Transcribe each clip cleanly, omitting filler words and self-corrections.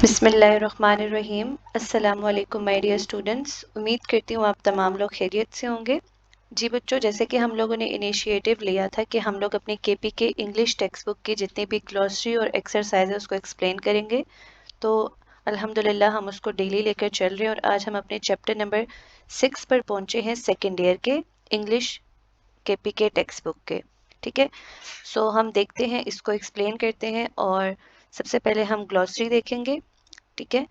बिस्मिल्लाहिर्रहमानिर्रहीम। अस्सलामु अलैकुम माय डियर स्टूडेंट्स। उम्मीद करती हूँ आप तमाम लोग खैरियत से होंगे। जी बच्चों, जैसे कि हम लोगों ने इनिशिएटिव लिया था कि हम लोग अपनी केपी के इंग्लिश टेक्स्ट बुक की जितनी भी ग्लॉसरी और एक्सरसाइज है उसको एक्सप्लेन करेंगे। तो अल्हम्दुलिल्लाह हम उसको डेली लेकर चल रहे हैं और आज हम अपने चैप्टर नंबर 6 पर पहुंचे हैं, सेकेंड ईयर के इंग्लिश केपी के टेक्स्ट बुक के। ठीक है, सो हम देखते हैं, इसको एक्सप्लेन करते हैं। और सबसे पहले हम ग्लॉसरी देखेंगे। ठीक है,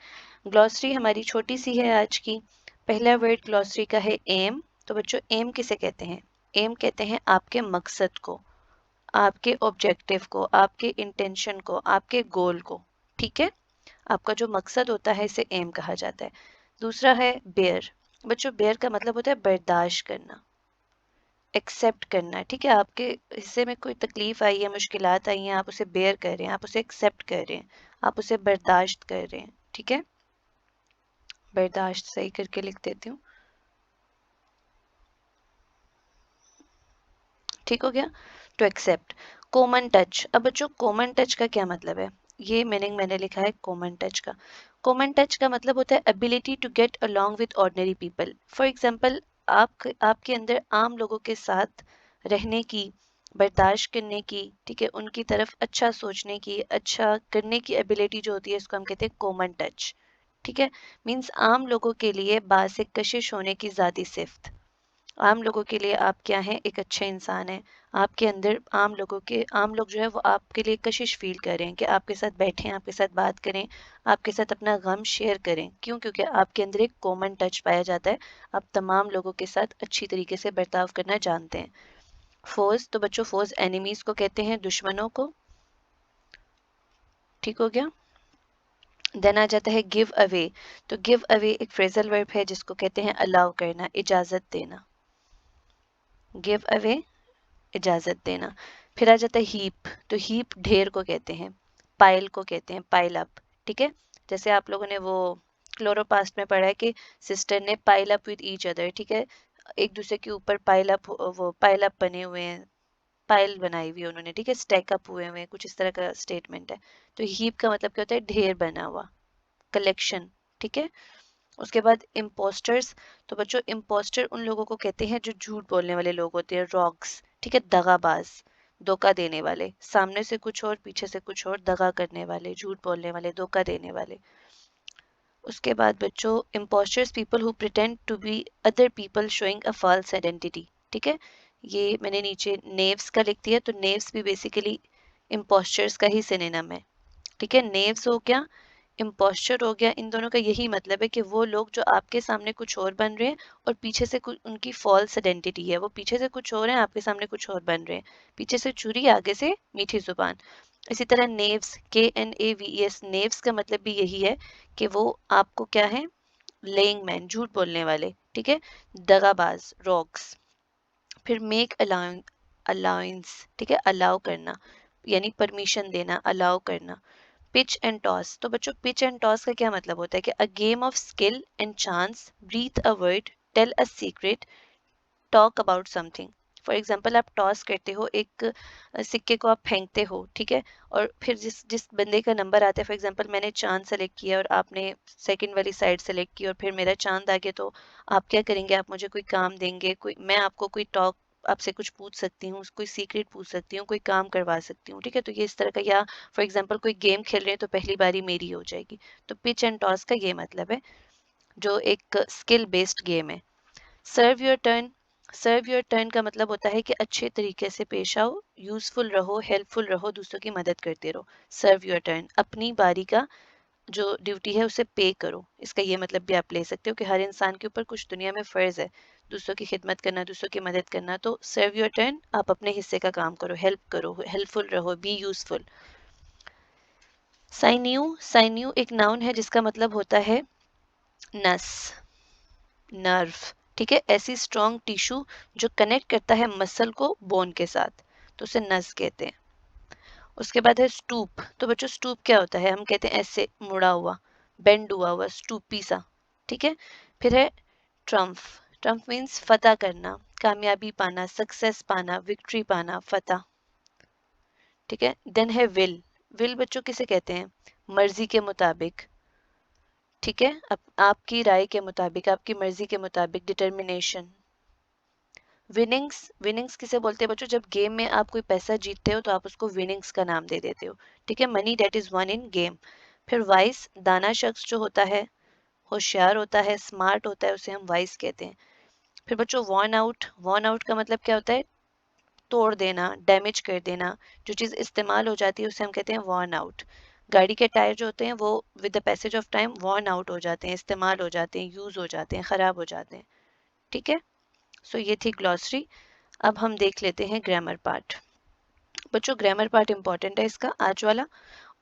ग्लॉसरी हमारी छोटी सी है आज की। पहला वर्ड ग्लॉसरी का है एम। तो बच्चों, एम किसे कहते हैं? एम कहते हैं आपके मकसद को, आपके ऑब्जेक्टिव को, आपके इंटेंशन को, आपके गोल को। ठीक है, आपका जो मकसद होता है इसे एम कहा जाता है। दूसरा है बेयर। बच्चों, बेयर का मतलब होता है बर्दाश्त करना, एक्सेप्ट करना है। ठीक है, आपके हिस्से में कोई तकलीफ आई है, मुश्किलात आई हैं, आप उसे बेयर कर रहे हैं, आप उसे एक्सेप्ट कर रहे हैं, आप उसे बर्दाश्त कर रहे हैं। ठीक है, बर्दाश्त सही करके लिख देती हूँ। ठीक हो गया। To accept. Common touch. अब बच्चों, कॉमन टच का क्या मतलब है? ये मीनिंग मैंने लिखा है कॉमन टच का। कॉमन टच का मतलब होता है ability to get along with ordinary people. For example, आपके अंदर आम लोगों के साथ रहने की, बर्दाश्त करने की, ठीक है, उनकी तरफ अच्छा सोचने की, अच्छा करने की एबिलिटी जो होती है, इसको हम कहते हैं कॉमन टच। ठीक है, मीन्स आम लोगों के लिए बासिक कशिश होने की ज़ाती सिफ्त। आम लोगों के लिए आप क्या हैं? एक अच्छे इंसान हैं। आपके अंदर आम लोग जो है वो आपके लिए कशिश फील कर रहे हैं कि आपके साथ बैठें, आपके साथ बात करें, आपके साथ अपना गम शेयर करें। क्यों? क्योंकि आपके अंदर एक कॉमन टच पाया जाता है। आप तमाम लोगों के साथ अच्छी तरीके से बर्ताव करना जानते हैं। फोर्स। तो बच्चों, फोर्स एनिमीज को कहते हैं, दुश्मनों को। ठीक हो गया। देन आ जाता है गिव अवे। तो गिव अवे एक फ्रेजल वर्ब है जिसको कहते हैं अलाउ करना, इजाजत देना। गिव अवे, इजाजत देना। फिर आ जाता है हीप। तो हीप ढेर को कहते हैं, पाइल को कहते हैं, पाइल अप। ठीक है, जैसे आप लोगों ने वो क्लोरोपास्ट में पढ़ा है कि सिस्टर ने pile up with each other. ठीक है, एक दूसरे के ऊपर पाइल अप, वो पाइल अप बने हुए हैं, पाइल बनाई हुई है उन्होंने। ठीक है, स्टैक अप हुए हुए हैं, कुछ इस तरह का स्टेटमेंट है। तो हीप का मतलब क्या होता है? ढेर बना हुआ, कलेक्शन। ठीक है, उसके बाद इम्पोस्टर्स। तो बच्चों, इम्पोस्टर उन लोगों को कहते हैं जो झूठ बोलने वाले लोग होते हैं, रॉक्स। ठीक है, दगाबाज, धोखा देने वाले, सामने से कुछ और पीछे से कुछ और, दगा करने वाले, झूठ बोलने वाले, धोखा देने वाले। उसके बाद बच्चों, imposters people who pretend to be other people showing a false identity. ठीक है, ये मैंने नीचे नेव्स का लिख दिया। तो नेव्स भी बेसिकली इम्पोस्टर्स का ही सिनोनिम है। ठीक है, नेव्स हो गया, इम्पोस्चर हो गया। इन दोनों का यही मतलब है कि वो लोग जो आपके सामने कुछ और बन रहे हैं और पीछे से कुछ उनकी फॉल्स आइडेंटिटी है, वो पीछे से कुछ और हैं, आपके सामने कुछ और बन रहे हैं। पीछे से चुरी, आगे से मीठी जुबान। इसी तरह नेव्स, KNAVES, नेव्स का मतलब भी यही है कि वो आपको क्या है? लेइंग मैन, झूठ बोलने वाले। ठीक है, दगाबाज, रॉक्स। फिर मेक अलाउंस। ठीक है, अलाउ करना, यानी परमिशन देना, अलाउ करना। Pitch and toss. तो बच्चों, पिच एंड टॉस का क्या मतलब होता है? कि a game of skill and chance, breathe a word, tell a secret, talk about something. For example, आप टॉस करते हो, एक सिक्के को आप फेंकते हो। ठीक है, और फिर जिस जिस बंदे का नंबर आता है, फॉर एग्जाम्पल मैंने चांद सेलेक्ट किया और आपने सेकंड वाली साइड सेलेक्ट की और फिर मेरा चांद आ गया, तो आप क्या करेंगे? आप मुझे कोई काम देंगे, कोई, मैं आपको कोई टॉक, आपसे कुछ पूछ सकती हूँ, कोई सीक्रेट पूछ सकती हूँ, कोई काम करवा सकती हूँ। ठीक है, तो ये इस तरह का। या फॉर एग्जाम्पल कोई गेम खेल रहे हैं तो पहली बारी मेरी हो जाएगी। तो पिच एंड टॉस का ये मतलब है, जो एक स्किल बेस्ड गेम है। Serve your turn. Serve your turn का मतलब होता है कि अच्छे तरीके से पेश आओ, यूजफुल रहो, हेल्पफुल रहो, दूसरों की मदद करते रहो। सर्व योर टर्न, अपनी बारी का जो ड्यूटी है उसे पे करो। इसका ये मतलब भी आप ले सकते हो कि हर इंसान के ऊपर कुछ दुनिया में फर्ज है, दूसरों की खिदमत करना, दूसरों की मदद करना। तो सर्व योर टर्न, आप अपने हिस्से का काम करो, हेल्प करो, हेल्पफुल रहो, बी यूजफुल। साइन्यू। साइन्यू एक नाउन है जिसका मतलब होता है नस, नर्व। ठीक है, ऐसी स्ट्रॉन्ग टिश्यू जो कनेक्ट करता है मसल को बोन के साथ, तो उसे नस कहते हैं। उसके बाद है स्टूप। तो बच्चों, स्टूप क्या होता है? हम कहते हैं ऐसे मुड़ा हुआ, बेंड हुआ हुआ, स्टूपी सा। ठीक है, फिर है ट्रम्फ। ट्रम्फ मीन्स फतह करना, कामयाबी पाना, सक्सेस पाना, विक्ट्री पाना, फतह। ठीक है, देन है विल। विल बच्चों किसे कहते हैं? मर्जी के मुताबिक, ठीक है, आपकी राय के मुताबिक, आपकी मर्जी के मुताबिक। डिटर्मिनेशन। विनिंग्स, विनिंग्स किसे बोलते हैं बच्चों? जब गेम में आप कोई पैसा जीतते हो तो आप उसको विनिंग्स का नाम दे देते हो। ठीक है, money date is one in game. फिर वाइस, दाना शख्स जो होता है, होशियार होता है, स्मार्ट होता है, उसे हम वाइस कहते हैं। फिर बच्चों वॉर्न आउट, वॉर्न आउट का मतलब क्या होता है? तोड़ देना, डैमेज कर देना। जो चीज़ इस्तेमाल हो जाती है उसे हम कहते हैं वॉर्न आउट। गाड़ी के टायर जो होते हैं वो with the passage of time worn out हो जाते हैं, इस्तेमाल हो जाते हैं, यूज हो जाते हैं, खराब हो जाते हैं। ठीक है, सो ये थी ग्लॉसरी। अब हम देख लेते हैं ग्रामर पार्ट। बच्चों ग्रामर पार्ट इंपॉर्टेंट है इसका आज वाला,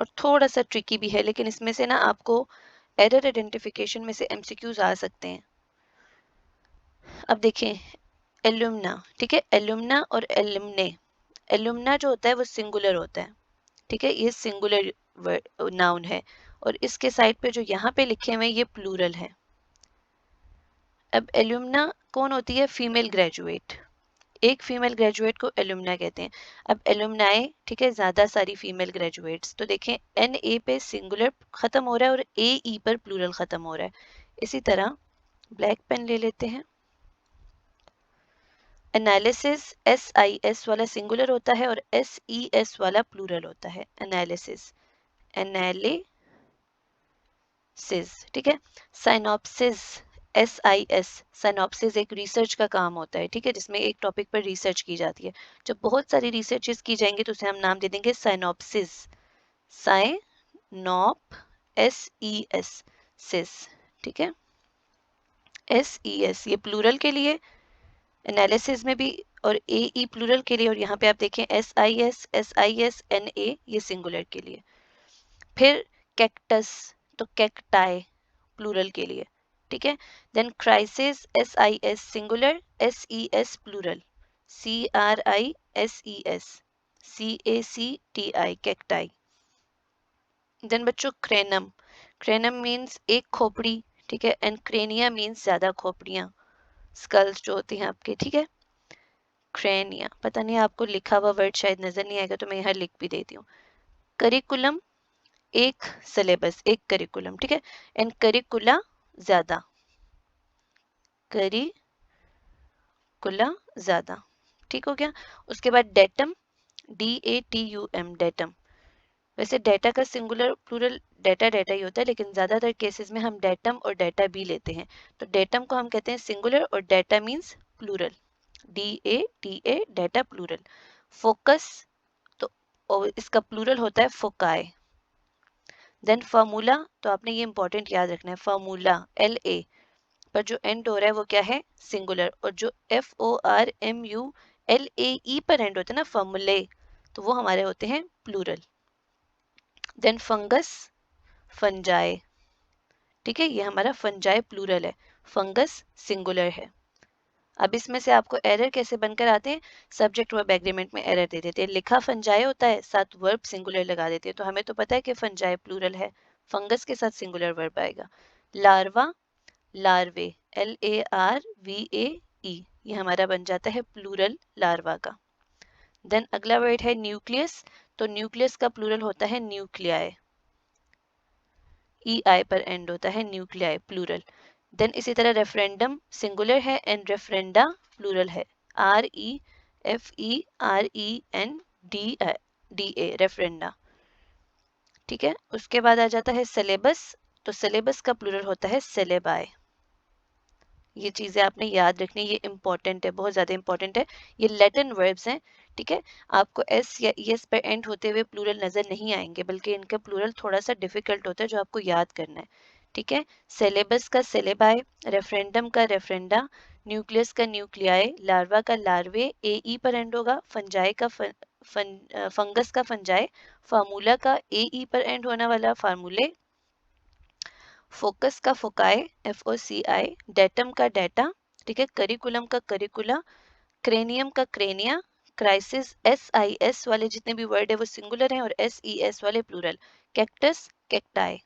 और थोड़ा सा ट्रिकी भी है, लेकिन इसमें से ना आपको एरर आइडेंटिफिकेशन में से एमसीक्यूज आ सकते हैं। अब देखें, एल्यूमना। ठीक है, एल्यूमना और एल्यूमने। एल्यूमना जो होता है वो सिंगुलर होता है। ठीक है, ये सिंगुलर नाउन है, और इसके साइड पे जो यहाँ पे लिखे हुए हैं ये प्लूरल है। अब एल्यूमना कौन होती है? Female graduate. एक फीमेल ग्रेजुएट को एल्यूमना कहते हैं। अब एल्यूमनाए, ठीक है, ज्यादा सारी फीमेल ग्रेजुएट्स, तो देखें एन ए पे सिंगुलर खत्म हो रहा है और ए ई पर प्लूरल खत्म हो रहा है। इसी तरह ब्लैक पेन ले लेते हैं। एनालिसिस, एस आई एस वाला सिंगुलर होता है और एस ई एस वाला प्लूरल होता है। Analysis, analysis. ठीक है, synopsis, S I S. Synopsis एक रिसर्च का काम होता है, ठीक है, जिसमें एक टॉपिक पर रिसर्च की जाती है। जब बहुत सारी रिसर्चेस की जाएंगी तो उसे हम नाम दे देंगे साइनॉप्सिस। साइनॉप, एस ई एस, सिस। ठीक है, एस ई एस ये प्लूरल के लिए, एनालिसिस में भी, और ए ई प्लूरल के लिए, और यहाँ पे आप देखें S I S N A ये सिंगुलर के लिए। फिर कैक्टस, तो कैक्टाई प्लूरल के लिए। ठीक है, then crisis, S I S singular, S E S plural, C R I S E S, C A C T I, cacti. Then बच्चों क्रेनम, क्रेनम मीन्स एक खोपड़ी। ठीक है, एंड क्रेनिया मीन्स ज्यादा खोपड़ियां, स्कल्स जो होती हैं आपके। ठीक है, क्रेनिया, पता नहीं आपको लिखा हुआ वर्ड शायद नजर नहीं आएगा तो मैं यहाँ लिख भी देती हूँ। करिकुलम, एक सिलेबस, एक करिकुलम। ठीक है, एंड करिकुला ज्यादा, करिकुला ज्यादा। ठीक हो गया। उसके बाद datum, D A T U M, datum. वैसे डेटा का सिंगुलर प्लूरल डेटा डेटा ही होता है, लेकिन ज्यादातर केसेस में हम डेटम और डेटा भी लेते हैं। तो डेटम को हम कहते हैं सिंगुलर और data means plural, D A T A, data plural. Focus, तो और इसका प्लूरल होता है फोकाई। देन फार्मूला, तो आपने ये इंपॉर्टेंट याद रखना है, फार्मूला एल ए पर जो एंड हो रहा है वो क्या है? सिंगुलर, और जो F O R M U L A E पर एंड होता है ना, फॉर्मूले, तो वो हमारे होते हैं प्लूरल। Then fungus, fungi. ठीक है, ये हमारा फंजाई प्लूरल है, फंगस सिंगुलर है। अब इसमें से आपको एरर कैसे बनकर आते हैं? सब्जेक्ट वर्ब एग्रीमेंट में एरर दे देते हैं। लिखा फंजाई होता है, साथ वर्ब सिंगुलर लगा देते हैं, तो हमें तो पता है कि फंजाई प्लूरल है, फंगस के साथ सिंगुलर वर्ब आएगा। Larva, larvae, L A R V A E, ये हमारा बन जाता है प्लूरल लार्वा का। देन अगला वर्ड है न्यूक्लियस, तो न्यूक्लियस का प्लूरल होता है न्यूक्लियाई, ई आई पर एंड होता है, न्यूक्लियाई प्लूरल। देन इसी तरह रेफरेंडम सिंगुलर है एंड रेफरेंडा प्लूरल है, R E F E R E N D D A, referenda. ठीक है, उसके बाद आ जाता है सिलेबस, तो सिलेबस का प्लूरल होता है सिलेबाई। ये चीजें आपने याद रखनी, ये इंपॉर्टेंट है, बहुत ज्यादा इंपॉर्टेंट है। ये लैटिन वर्ब्स हैं। ठीक है, आपको एस या ई एस पर एंड होते हुए प्लूरल नजर नहीं आएंगे, बल्कि इनका प्लूरल थोड़ा सा डिफिकल्ट होता है जो आपको याद करना है। ठीक है, सिलेबस का सिलेबाई, रेफरेंडम का रेफरेंडा, न्यूक्लियस का न्यूक्लियाई, लार्वा का लार्वे, ए ई पर एंड होगा, फंजाई का फंगस का फंजाई, फार्मूला का ए ई पर एंड होने वाला फार्मूले, फोकस का फोकाई, एफ ओ सी आई, डेटम का डेटा। ठीक है, करिकुलम का करिकुला, क्रेनियम का crania, crisis, S I S वाले जितने भी वर्ड है वो सिंगुलर हैं और एस ई एस वाले प्लूरल, कैक्टस, कैक्टाई।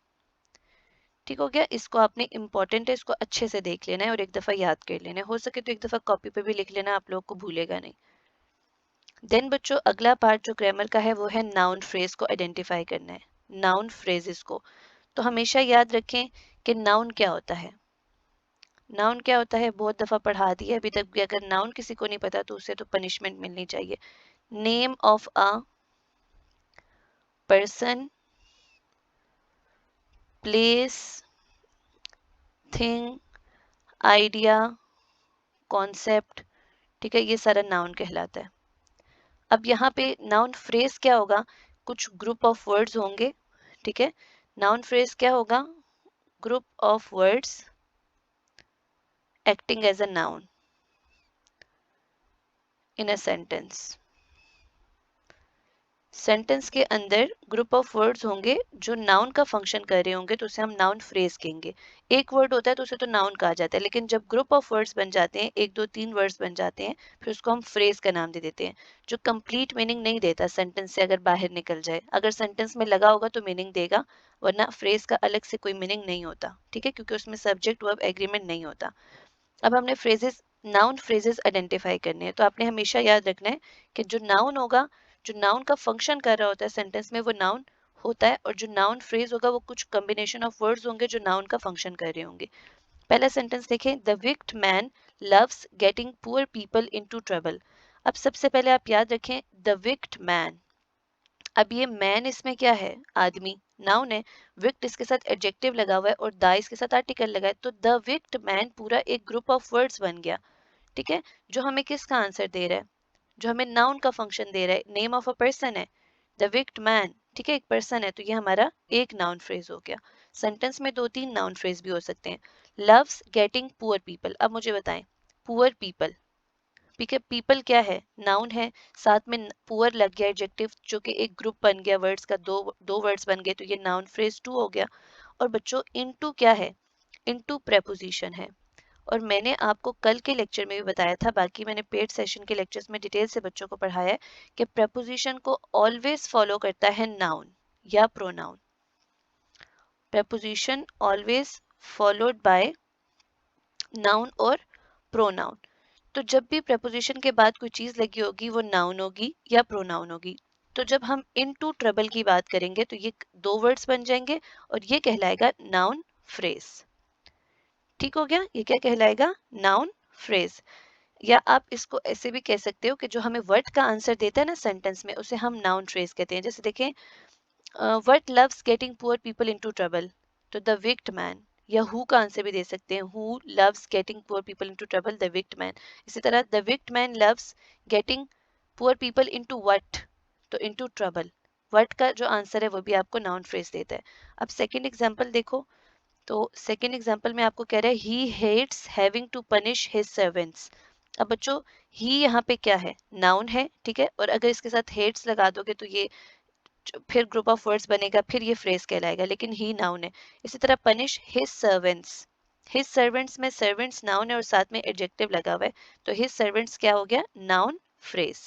ठीक हो गया, इसको आपने इंपॉर्टेंट है, इसको अच्छे से देख लेना है और एक दफा याद कर लेना है, हो सके तो एक दफा कॉपी पे भी लिख लेना, आप लोग को भूलेगा नहीं। देन बच्चों अगला पार्ट जो ग्रामर का है वो है नाउन फ्रेज को आइडेंटिफाई करना है, नाउन फ्रेजेस को। तो हमेशा याद रखें कि नाउन क्या होता है। नाउन क्या होता है बहुत दफा पढ़ा दिया अभी तक भी, अगर नाउन किसी को नहीं पता तो उसे तो पनिशमेंट मिलनी चाहिए। Name of a person, place, thing, idea, concept, ठीक है, ये सारा नाउन कहलाता है। अब यहाँ पे नाउन फ्रेज क्या होगा, कुछ ग्रुप ऑफ वर्ड्स होंगे, ठीक है। नाउन फ्रेज क्या होगा, group of words acting as a noun in a sentence. Sentence के अंदर ग्रुप ऑफ वर्ड्स होंगे जो नाउन का फंक्शन कर रहे होंगे, तो उसे हम नाउन फ्रेज कहेंगे। एक वर्ड होता है तो उसे तो नाउन कहा जाता है, लेकिन जब ग्रुप ऑफ वर्ड्स बन जाते हैं, एक दो तीन वर्ड्स बन जाते हैं, फिर उसको हम फ्रेज का नाम दे देते हैं, जो कंप्लीट मीनिंग नहीं देता सेंटेंस से अगर बाहर निकल जाए। अगर सेंटेंस में लगा होगा तो मीनिंग देगा, वरना फ्रेज का अलग से कोई मीनिंग नहीं होता, ठीक है, क्योंकि उसमें सब्जेक्ट वर्ब एग्रीमेंट नहीं होता। अब हमने फ्रेजेस, नाउन फ्रेजेस आइडेंटिफाई करने हैं, तो आपने हमेशा याद रखना है कि जो नाउन होगा, जो नाउन का फंक्शन कर रहा होता है सेंटेंस में, वो नाउन होता है, और जो नाउन फ्रेज होगा वो कुछ कॉम्बिनेशन ऑफ वर्ड्स होंगे जो नाउन का फंक्शन कर रहे होंगे। पहला सेंटेंस देखें, the wicked man loves getting poor people into trouble. अब सबसे पहले आप याद रखें द विक्ड मैन। अब ये मैन इसमें क्या है, आदमी, नाउन है। विक्ट इसके साथ एडजेक्टिव लगा हुआ है और द इसके साथ आर्टिकल लगा है, तो द विक्ड मैन पूरा एक ग्रुप ऑफ वर्ड्स बन गया, ठीक है, जो हमें किसका आंसर दे रहा है, जो हमें नाउन का फंक्शन दे रहा है। नेम ऑफ अ पर्सन है द विक्ड मैन, ठीक है, एक पर्सन है, तो ये हमारा एक नाउन फ्रेज हो गया। सेंटेंस में दो तीन नाउन फ्रेज भी हो सकते हैं। लव्स गेटिंग पुअर पीपल, अब मुझे बताएं, पुअर पीपल, ठीक है, पीपल क्या है, नाउन है, साथ में पुअर लग गया एडजेक्टिव, जो कि एक ग्रुप बन गया वर्ड्स का, दो दो वर्ड्स बन गए, तो ये नाउन फ्रेज टू हो गया। और बच्चों इनटू क्या है, इनटू प्रेपोजिशन है। और मैंने आपको कल के लेक्चर में भी बताया था, बाकी मैंने पेड सेशन के लेक्चर्स में डिटेल से बच्चों को पढ़ाया है कि प्रेपोजिशन को ऑलवेज फॉलो करता है नाउन या pronoun. Preposition always followed by noun और प्रोनाउन। तो जब भी प्रपोजिशन के बाद कोई चीज लगी होगी वो नाउन होगी या प्रोनाउन होगी। तो जब हम इनटू ट्रबल की बात करेंगे तो ये दो वर्ड्स बन जाएंगे और ये कहलाएगा नाउन फ्रेज। ठीक हो गया, ये क्या कहलाएगा, नाउन फ्रेज। या आप इसको ऐसे भी कह सकते हो कि जो हमें वर्ड का आंसर देता है ना सेंटेंस में, उसे हम नाउन फ्रेज कहते हैं। जैसे देखें, what loves getting poor people into trouble, तो द विक्ड मैन। या हु का आंसर भी दे सकते हैं, who loves getting poor people into trouble, the wicked man. इसी तरह the wicked man loves getting poor people into what, तो into trouble. What का जो आंसर है वो भी आपको नाउन फ्रेज देता है। अब सेकंड एग्जांपल देखो, तो सेकंड एग्जांपल में आपको कह रहा है he hates having to punish his servants. अब बच्चों ही यहाँ पे क्या है, नाउन है, ठीक है, और अगर इसके साथ हेट्स लगा दोगे तो ये फिर ग्रुप ऑफ वर्ड्स बनेगा, फिर ये फ्रेज कहलाएगा, लेकिन ही नाउन है। इसी तरह punish his servants, his servants में सर्वेंट्स नाउन है और साथ में एडजेक्टिव लगा हुआ है, तो हिज सर्वेंट्स क्या हो गया, नाउन फ्रेज।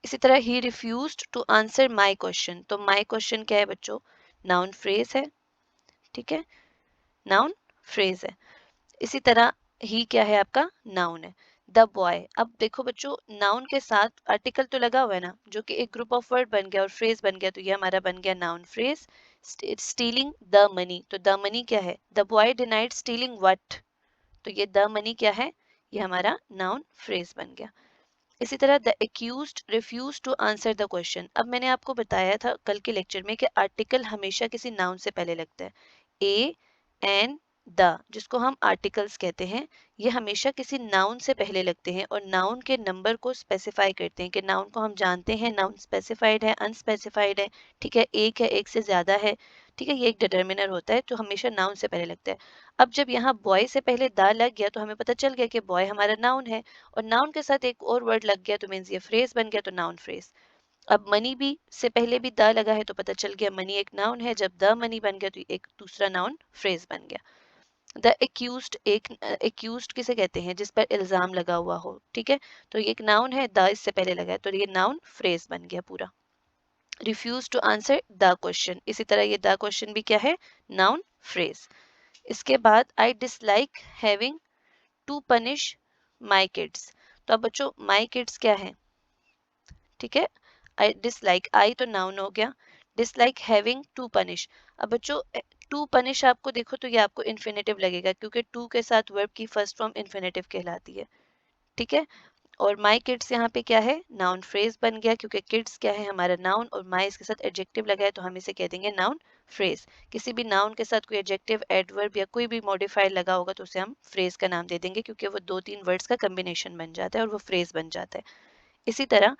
इसी तरह he refused to answer my question, तो माय क्वेश्चन क्या है बच्चों, नाउन फ्रेज है, ठीक है, नाउन फ्रेज है। इसी तरह ही क्या है आपका, नाउन है। द बॉय, अब देखो बच्चों नाउन के साथ आर्टिकल तो लगा हुआ है ना, जो कि एक ग्रुप ऑफ वर्ड बन गया और फ्रेज बन गया, तो ये हमारा बन गया noun phrase. Stealing the money, तो द मनी क्या है, the boy denied stealing what, तो ये द मनी क्या है, ये हमारा नाउन फ्रेज बन गया। इसी तरह the accused refuse to answer the question. अब मैंने आपको बताया था कल के लेक्चर में कि आर्टिकल हमेशा किसी नाउन से पहले लगता है। ए, एन, द, जिसको हम आर्टिकल्स कहते हैं, ये हमेशा किसी नाउन से पहले लगते हैं और नाउन के नंबर को स्पेसिफाई करते हैं कि नाउन को हम जानते हैं, नाउन स्पेसिफाइड है, अनस्पेसिफाइड है, ठीक है, एक से ज्यादा है, ठीक है, ये एक डिटर्मिनर होता है, तो हमेशा नाउन से पहले लगता है। अब जब यहाँ बॉय से पहले द लग गया तो हमें पता चल गया कि बॉय हमारा नाउन है, और नाउन के साथ एक और वर्ड लग गया तो मीन्स ये फ्रेज बन गया, तो नाउन फ्रेज। अब मनी भी से पहले भी द लगा है तो पता चल गया मनी एक नाउन है, जब द मनी बन गया तो एक दूसरा नाउन फ्रेज बन गया। द एक्यूज्ड, एक एक्यूज्ड किसे कहते हैं, जिस पर इल्जाम लगा हुआ हो, ठीक है, तो ये एक नाउन है, द इससे पहले लगा है, तो ये नाउन फ्रेज बन गया पूरा। Refuse to answer the question, इसी तरह ये द क्वेश्चन भी क्या है, नाउन फ्रेज। इसके बाद I dislike having to punish my kids, तो अब बच्चों माई किड्स क्या है, ठीक है, आई डिसलाइक, आई तो नाउन हो गया, डिसलाइक हैविंग टू पनिश। अब बच्चों टू पनिश आपको देखो तो ये आपको इन्फिनेटिव लगेगा क्योंकि टू के साथ वर्ब की फर्स्ट फॉर्म इन्फिनेटिव कहलाती है, ठीक है। और माई किड्स यहाँ पे क्या है, नाउन फ्रेज बन गया क्योंकि किड्स क्या है हमारा नाउन और माई इसके साथ एडजेक्टिव लगा है तो हम इसे कह देंगे नाउन फ्रेज। किसी भी नाउन के साथ कोई एडजेक्टिव एडवर्ब या कोई भी मॉडिफायर लगा होगा तो उसे हम फ्रेज का नाम दे देंगे क्योंकि वो दो तीन वर्ड्स का कम्बिनेशन बन जाता है और वो फ्रेज बन जाता है। इसी तरह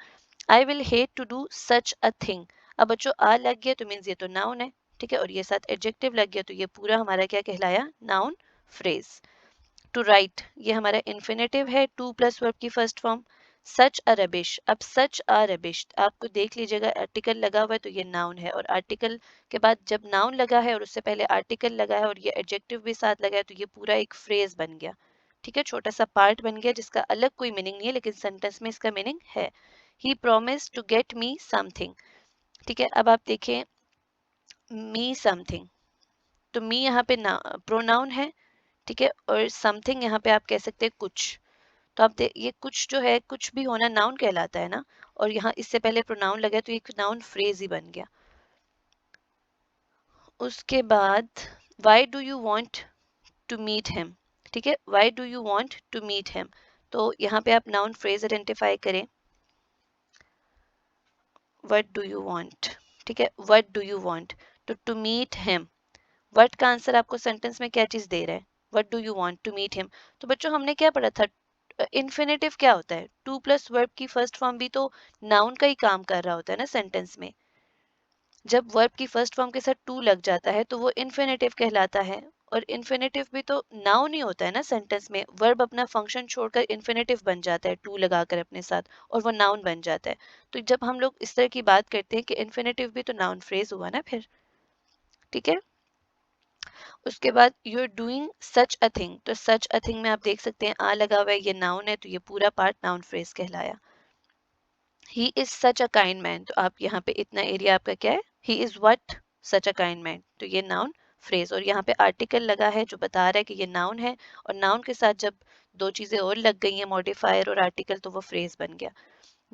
I will hate to do such a thing. अब बच्चों आ लग गया तो मीन्स ये तो नाउन है, ठीक है, और ये साथ एडजेक्टिव लग गया तो ये पूरा हमारा क्या कहलाया, नाउन फ्रेज। टू राइट ये हमारा इन्फिनेटिव है, टू प्लस वर्ब की first form. Such a rubbish, अब सच अ रबिश आपको देख लीजिएगा आर्टिकल लगा हुआ है तो ये नाउन है, और आर्टिकल के बाद जब नाउन लगा है और उससे पहले आर्टिकल लगा है और ये एडजेक्टिव भी साथ लगा है तो ये पूरा एक फ्रेज बन गया, ठीक है, छोटा सा पार्ट बन गया जिसका अलग कोई मीनिंग नहीं है लेकिन सेंटेंस में इसका मीनिंग है। He promise to get me something, ठीक है। अब आप देखें मी समथिंग, तो मी यहाँ पे प्रोनाउन है, ठीक है, और समथिंग यहाँ पे आप कह सकते हैं कुछ। तो आप ये कुछ जो है कुछ भी होना नाउन कहलाता है ना, और यहाँ इससे पहले प्रोनाउन लगा तो एक नाउन फ्रेज ही बन गया। उसके बाद why do you want to meet him, ठीक है, why do you want to meet him, तो यहाँ पे आप नाउन फ्रेज आइडेंटिफाई करें, व्हाट डू यू वांट, ठीक है, व्हाट डू यू वांट, तो टू मीट हिम, व्हाट का आंसर आपको सेंटेंस में क्या चीज दे रहा है, what do you want to meet him. तो बच्चों हमने क्या पढ़ा था, इन्फिनेटिव क्या होता है, टू प्लस वर्ब की फर्स्ट फॉर्म भी तो नाउन का ही काम कर रहा होता है ना सेंटेंस में। जब वर्ब की फर्स्ट फॉर्म के साथ टू लग जाता है तो वो इन्फिनेटिव कहलाता है, और इन्फिनेटिव भी तो नाउन ही होता है ना सेंटेंस में, वर्ब अपना फंक्शन छोड़कर इन्फिनेटिव बन जाता है टू लगाकर अपने साथ और वो नाउन बन जाता है। तो जब हम लोग इस तरह की बात करते हैं कि इन्फिनेटिव भी तो नाउन फ्रेज हुआ ना फिर, ठीक है। उसके बाद you are doing such a thing, तो सच अ थिंग में आप देख सकते हैं आ लगा हुआ है, ये नाउन है तो ये पूरा पार्ट नाउन फ्रेज कहलाया। He is such a kind man, तो आप यहाँ पे इतना एरिया आपका क्या है, he is what such a kind man, तो ये नाउन फ्रेज, और यहाँ पे आर्टिकल लगा है जो बता रहा है कि ये नाउन है, और नाउन के साथ जब दो चीजें और लग गई हैं मॉडिफायर और आर्टिकल तो वो फ्रेज बन गया।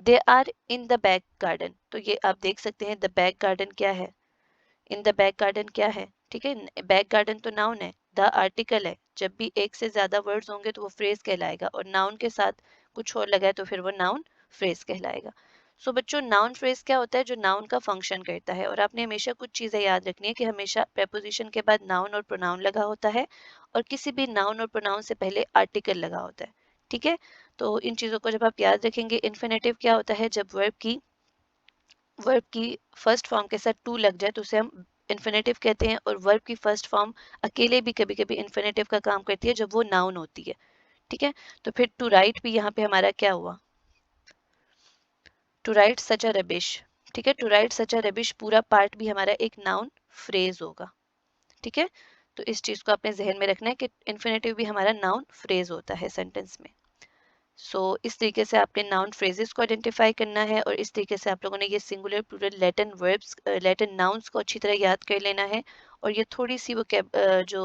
They are in the back garden, तो ये आप देख सकते हैं द बैक गार्डन क्या है, इन द बैक गार्डन क्या है, ठीक है, बैक गार्डन तो नाउन है, द आर्टिकल है, जब भी एक से ज्यादा वर्ड्स होंगे तो वो फ्रेज कहलाएगा, और नाउन के साथ कुछ और लगा है तो फिर वो नाउन फ्रेज कहलाएगा। सो बच्चों नाउन फ्रेज क्या होता है, जो नाउन का फंक्शन करता है, और आपने हमेशा कुछ चीजें याद रखनी है कि हमेशा प्रेपोजिशन के बाद नाउन और प्रोनाउन लगा होता है, और किसी भी नाउन और प्रोनाउन से पहले आर्टिकल लगा होता है, ठीक है। तो इन चीजों को जब आप याद रखेंगे, इन्फिनेटिव क्या होता है, जब वर्ब की फर्स्ट फॉर्म के साथ टू लग जाए तो उसे हम इन्फिनेटिव कहते हैं, और वर्ब की फर्स्ट फॉर्म अकेले भी कभी कभी इन्फिनेटिव का काम करती है जब वो नाउन होती है, ठीक है। तो फिर टू राइट भी यहाँ पे हमारा क्या हुआ, to write such a rubbish, ठीक है, to write such a rubbish पूरा पार्ट भी हमारा एक नाउन फ्रेज होगा, ठीक है। तो इस चीज को अपने जहन में रखना है कि इन्फिनेटिव भी हमारा नाउन फ्रेज होता है सेंटेंस में। इस तरीके से आपने नाउन फ्रेजेस को आइडेंटिफाई करना है, और इस तरीके से आप लोगों ने ये singular plural Latin verbs Latin nouns को अच्छी तरह याद कर लेना है, और ये थोड़ी सी जो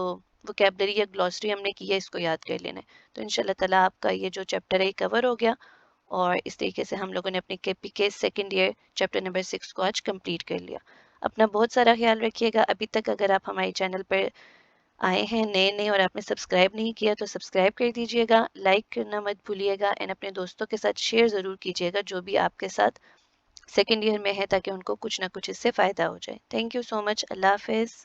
वोकेबलरी या ग्लॉसरी हमने की है इसको याद कर लेना है। तो इंशाल्लाह ताला आपका ये जो चैप्टर है कवर हो गया, और इस तरीके से हम लोगों ने अपने KPK second year chapter number 6 को आज कंप्लीट कर लिया। अपना बहुत सारा ख्याल रखिएगा। अभी तक अगर आप हमारे चैनल पर आए हैं नए नए और आपने सब्सक्राइब नहीं किया तो सब्सक्राइब कर दीजिएगा, लाइक करना मत भूलिएगा, एंड अपने दोस्तों के साथ शेयर ज़रूर कीजिएगा जो भी आपके साथ सेकेंड ईयर में है, ताकि उनको कुछ ना कुछ इससे फ़ायदा हो जाए। Thank you so much. अल्लाह हाफिज़।